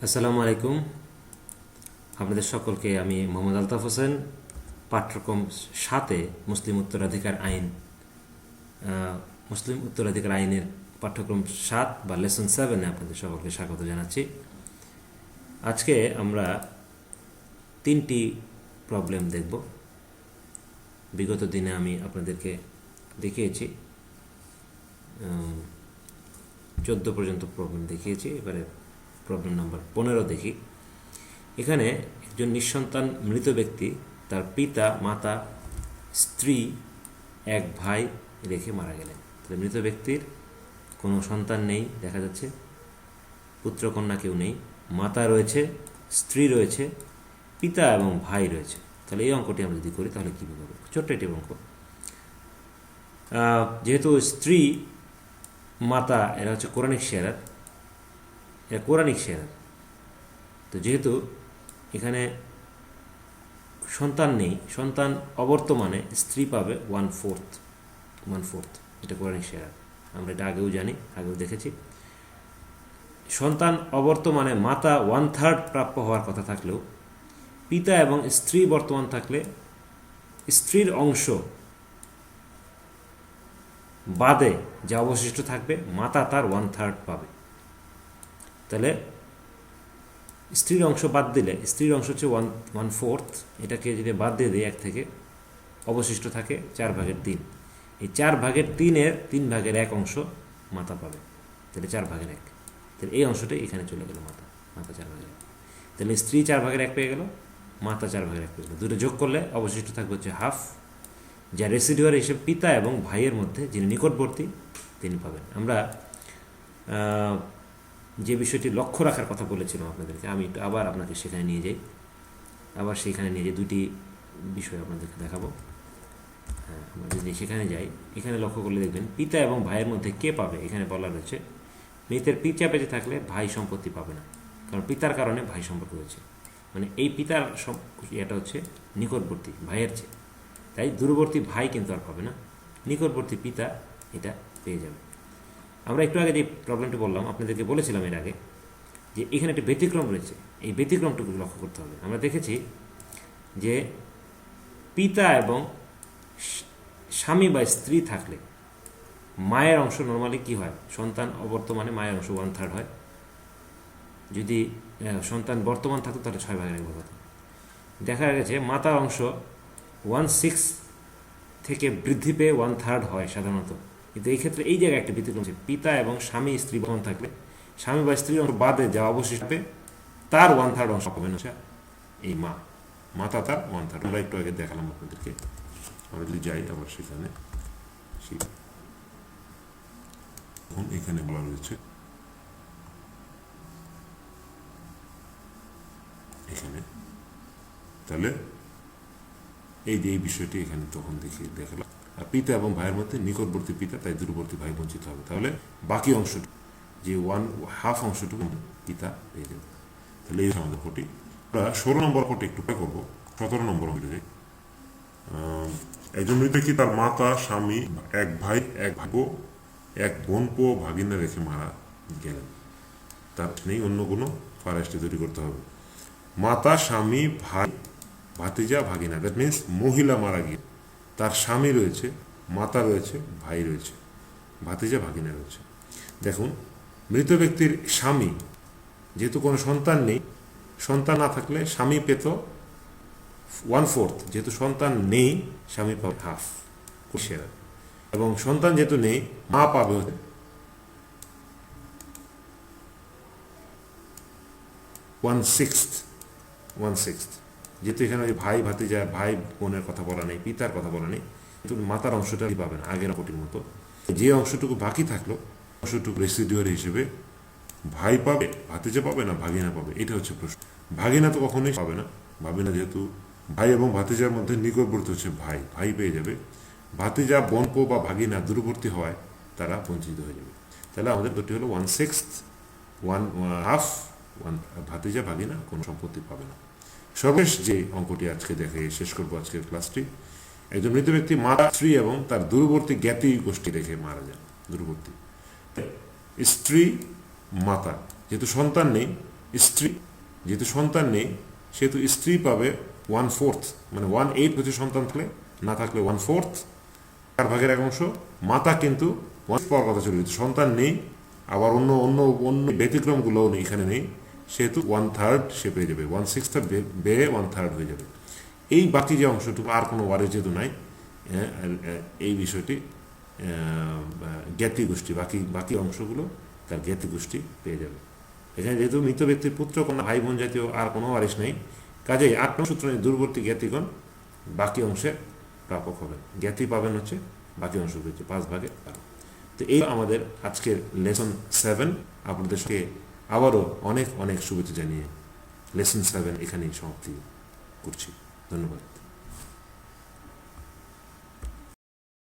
আসসালামু আলাইকুম। আপনাদের সকলকে আমি মোহাম্মদ আলতাফ হোসেন পাঠ্যক্রম 7-এ মুসলিম উত্তরাধিকার আইনের পাঠ্যক্রম 7 বা লেসন 7-এ আপনাদের সকলকে স্বাগত জানাচ্ছি। আজকে আমরা 3টি প্রবলেম দেখব। বিগত দিনে আমি আপনাদেরকে দেখিয়েছি 14 পর্যন্ত প্রবলেম দেখিয়েছি। এবারে প্রবলেম নাম্বার 15 দেখি। এখানে একজন নিঃসন্তান মৃত ব্যক্তি তার পিতা, মাতা, স্ত্রী, এক ভাই রেখে মারা গেলেন। তাহলে মৃত ব্যক্তির কোনো সন্তান নেই, দেখা যাচ্ছে পুত্র কন্যা কেউ নেই, মাতা রয়েছে, স্ত্রী রয়েছে, পিতা এবং ভাই রয়েছে। তাহলে এই অঙ্কটি আমরা যদি করি তাহলে কীভাবে হবে? ছোট্ট একটি অঙ্ক। যেহেতু স্ত্রী, মাতা এরা হচ্ছে কোরআনিক শেয়ারার, তো যেহেতু এখানে সন্তান নেই, সন্তান অবর্তমানে স্ত্রী পাবে 1/4, এটা কোরআনিক শেয়ার। আমরা এটা আগেও জানি, আগেও দেখেছি। সন্তান অবর্তমানে মাতা 1/3 প্রাপ্য হওয়ার কথা থাকলেও পিতা এবং স্ত্রী বর্তমান থাকলে স্ত্রীর অংশ বাদে যা অবশিষ্ট থাকবে মাতা তার 1/3 পাবে। তাহলে স্ত্রীর অংশ বাদ দিলে, স্ত্রীর অংশ হচ্ছে 1/4, এটাকে যদি বাদ দিয়ে দিই 1 থেকে, অবশিষ্ট থাকে 4/3। এই 4/3-এর 3/1 অংশ মাতা পাবে, তাহলে 4/1। তাহলে এই অংশটাই এখানে চলে গেল, মাতা 4/1। তাহলে স্ত্রী 4/1 পেয়ে গেল, মাতা 4/1 পেয়ে গেল। দুটো যোগ করলে অবশিষ্ট থাকবে হচ্ছে হাফ, যা রেসিডুয়ার হিসেবে পিতা এবং ভাইয়ের মধ্যে যিনি নিকটবর্তী তিনি পাবেন। আমরা যে বিষয়টি লক্ষ্য রাখার কথা বলেছিলাম আপনাদেরকে, আমি একটু আবার আপনাকে সেখানে নিয়ে যাই, দুটি বিষয় আপনাদেরকে দেখাবো। হ্যাঁ, আমরা যদি সেখানে যাই, এখানে লক্ষ্য করলে দেখবেন পিতা এবং ভাইয়ের মধ্যে কে পাবে। এখানে বলা রয়েছে মৃতের পিতা বেঁচে থাকলে ভাই সম্পত্তি পাবে না, কারণ পিতার কারণে ভাই সম্পর্ক রয়েছে। মানে এই পিতার এটা হচ্ছে নিকটবর্তী ভাইয়ের চেয়ে, তাই দূরবর্তী ভাই কিন্তু আর পাবে না, নিকটবর্তী পিতা এটা পেয়ে যাবে। আমরা একটু আগে যে প্রবলেমটি বললাম, আপনাদেরকে বলেছিলাম এর আগে যে এখানে একটা ব্যতিক্রম রয়েছে, এই ব্যতিক্রমটুকু লক্ষ্য করতে হবে। আমরা দেখেছি যে পিতা এবং স্বামী বা স্ত্রী থাকলে মায়ের অংশ নর্মালি কি হয়? সন্তান অবর্তমানে মায়ের অংশ 1/3 হয়। যদি সন্তান বর্তমান থাকতো তাহলে 6/1 হতো। দেখা গেছে মাতার অংশ 1/6 থেকে বৃদ্ধি পেয়ে 1/3 হয় সাধারণত, কিন্তু এই ক্ষেত্রে এই জায়গায় একটা ব্যতিক্রম আছে। পিতা এবং স্বামী স্ত্রী বর্তমান থাকলে স্বামী বা স্ত্রীর অংশ বাদে যা অবশিষ্ট হবে তার 1/3 অংশ পাবেন হচ্ছে এই মাতা তার 1/3। আমরা একটু আগে দেখালাম আপনাদেরকে। আমরা যদি যাই আবার সেখানে, এখানে বলা রয়েছে এখানে, তাহলে এই যে এই বিষয়টি এখানে তখন দেখালাম। আর পিতা এবং ভাইয়ের মধ্যে নিকটবর্তী পিতা, তাই দূরবর্তী ভাই বঞ্চিত হবে। তাহলে বাকি অংশটুকু, যে 1/2 অংশটুকু পিতা পেয়ে যাবে। তাহলে এই আমাদের কোটি। আমরা 16 নম্বর কোটি একটু করবো। 17 নম্বর অনুযায়ী একজন মৃত ব্যক্তি তার মাতা, স্বামী, এক ভাই, এক ভাগো, এক বোনপো, ভাগিনা রেখে মারা গেলেন। তার নেই অন্য কোনো ফারেস্টে তৈরি করতে হবে। মাতা, স্বামী, ভাই, ভাতিজা, ভাগিনা, দ্যাট মিনস মহিলা মারা গিয়ে তার স্বামী রয়েছে, মাতা রয়েছে, ভাই রয়েছে, ভাতিজা, ভাগিনা রয়েছে। দেখুন, মৃত ব্যক্তির স্বামী, যেহেতু কোনো সন্তান নেই, সন্তান না থাকলে স্বামী পেত 1/4, যেহেতু সন্তান নেই স্বামী পাবে হাফ, এবং সন্তান যেহেতু নেই মা পাবে 1/6, যেহেতু এখানে ভাই ভাতিজা, ভাই বোনের কথা বলা নেই, পিতার কথা বলা নেই, কিন্তু মাতার অংশটা পাবে না আগের কোটির মতো। যে অংশটুকু বাকি থাকলো অংশটুকু রেসিডুয়ারি হিসেবে ভাই পাবে, ভাতিজা পাবে না ভাগিনা পাবে, এটা হচ্ছে প্রশ্ন। ভাগিনা তো কখনোই পাবে না, ভাবিনা, যেহেতু ভাই এবং ভাতিজার মধ্যে নিকটবর্তী হচ্ছে ভাই, ভাই পেয়ে যাবে। ভাতিজা, বোনপো বা ভাগিনা দূরবর্তী হওয়ায় তারা বঞ্চিত হয়ে যাবে। তাহলে আমাদের দুটি হলো 1/6, 1/2, ভাতিজা, ভাগিনা কোনো সম্পত্তি পাবে না। সর্বশেষ যে অঙ্কটি আজকে দেখে শেষ করবো আজকের ক্লাসটি, একজন মৃত ব্যক্তি মাতা, স্ত্রী এবং তার দূরবর্তী জ্ঞাতি গোষ্ঠী রেখে মারা যান। দূরবর্তী স্ত্রী, মাতা, যেহেতু সন্তান নেই স্ত্রী, যেহেতু সন্তান নেই সেহেতু স্ত্রী পাবে 1/4, মানে 1/8 হচ্ছে সন্তান থাকলে, না থাকলে 1/4, 4/1 মাতা কিন্তু 1 পাওয়ার কথা ছিল, যেহেতু সন্তান নেই, আবার অন্য অন্য অন্য ব্যতিক্রমগুলোও নেই, এখানে নেই, সেহেতু 1/3 সে পেয়ে যাবে, 1/6 বেড়ে 1/3 হয়ে যাবে। এই বাকি যে অংশটুকু আর কোনো ওয়ারিশ যেহেতু নাই, এই বিষয়টি জ্ঞাতি গোষ্ঠী, বাকি বাকি অংশগুলো তার জ্ঞাতি গোষ্ঠী পেয়ে যাবে। এখানে যেহেতু মৃত ব্যক্তির পুত্র কন্যা ভাই বোন জাতীয় আর কোনো ওয়ারিশ নেই, কাজেই 8 নং সূত্র দূরবর্তী জ্ঞাতিগণ বাকি অংশে প্রাপক হবেন। জ্ঞাতি পাবেন হচ্ছে বাকি অংশ হচ্ছে 5/12। তো এই আমাদের আজকের লেসন 7। আপনাদের সঙ্গে আবারও অনেক অনেক শুভেচ্ছা জানিয়ে লেসন 7 এখানেই সমাপ্তি করছি। ধন্যবাদ।